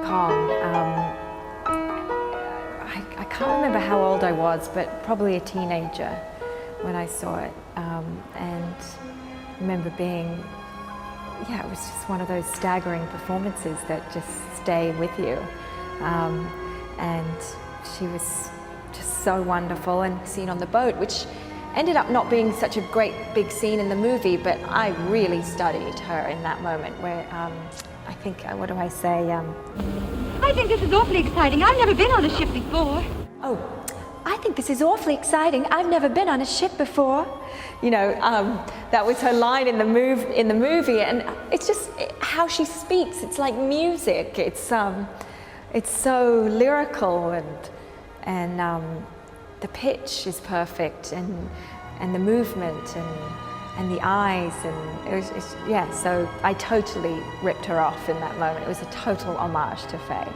Kong. I can't remember how old I was, but probably a teenager when I saw it. And I remember being, yeah, it was just one of those staggering performances that just stay with you. And she was just so wonderful. And scene on the boat, which ended up not being such a great big scene in the movie, but I really studied her in that moment where I think, what do I say? I think this is awfully exciting. I've never been on a ship before. Oh, I think this is awfully exciting. I've never been on a ship before. You know, that was her line in the movie, and it's just how she speaks. It's like music. It's so lyrical, and the pitch is perfect, and the movement, and the eyes, and yeah. So I totally ripped her off in that moment. It was a total homage to Fay.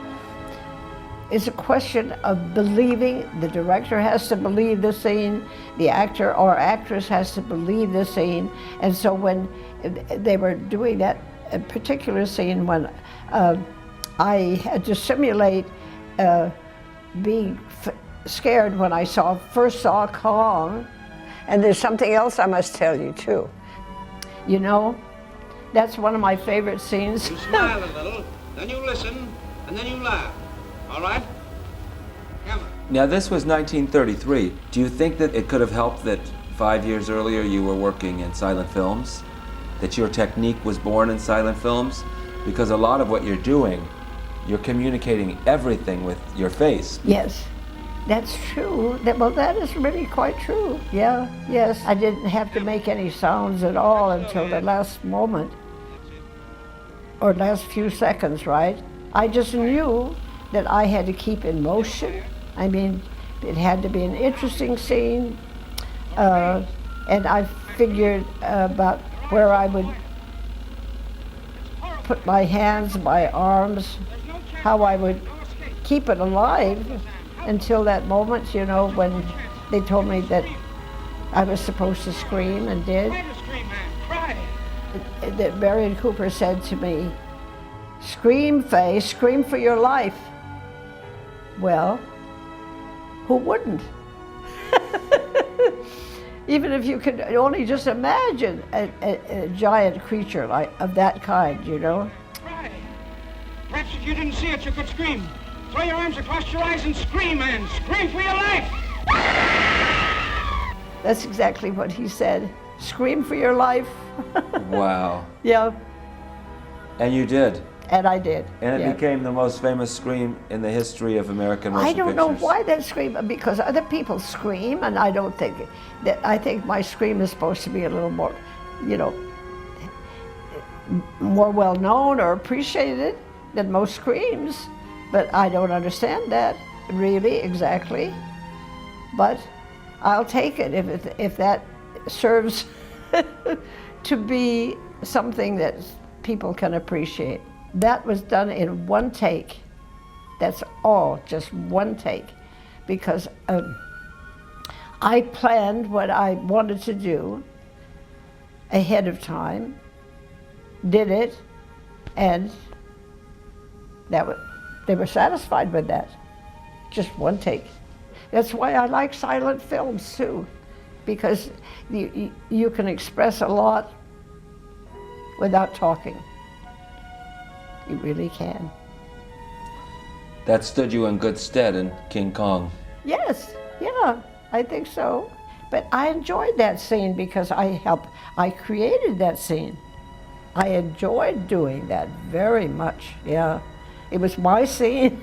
It's a question of believing. The director has to believe the scene, the actor or actress has to believe the scene. And so when they were doing that particular scene, when I had to simulate being scared when I first saw Kong. And there's something else I must tell you too. You know, that's one of my favorite scenes. You smile a little, then you listen, and then you laugh. All right? Camera. Now this was 1933. Do you think that it could have helped that 5 years earlier you were working in silent films? That your technique was born in silent films? Because a lot of what you're doing, you're communicating everything with your face. Yes, that's true. Well, that is really quite true. Yeah, yes. I didn't have to make any sounds at all until the last moment, or last few seconds, right? I just knew that I had to keep in motion. I mean, it had to be an interesting scene, and I figured about where I would put my hands, my arms, how I would keep it alive until that moment, you know, when they told me that I was supposed to scream and did. That Marion Cooper said to me, "Scream, Fay, scream for your life." Well, who wouldn't? Even if you could only just imagine a giant creature of that kind, you know? Right. Perhaps if you didn't see it, you could scream. Throw your arms across your eyes and scream, man. Scream for your life. That's exactly what he said. Scream for your life. Wow. Yeah. And you did. And I did. And it became the most famous scream in the history of American motion pictures. I don't know why that scream, because other people scream, and I don't think that. I think my scream is supposed to be a little more, you know, more well known or appreciated than most screams. But I don't understand that really exactly. But I'll take it if that serves to be something that people can appreciate. That was done in one take. That's all, just one take. Because I planned what I wanted to do ahead of time, did it, and they were satisfied with that. Just one take. That's why I like silent films too, because you can express a lot without talking. You really can. That stood you in good stead in King Kong. Yes, yeah, I think so. But I enjoyed that scene because I created that scene. I enjoyed doing that very much, yeah. It was my scene.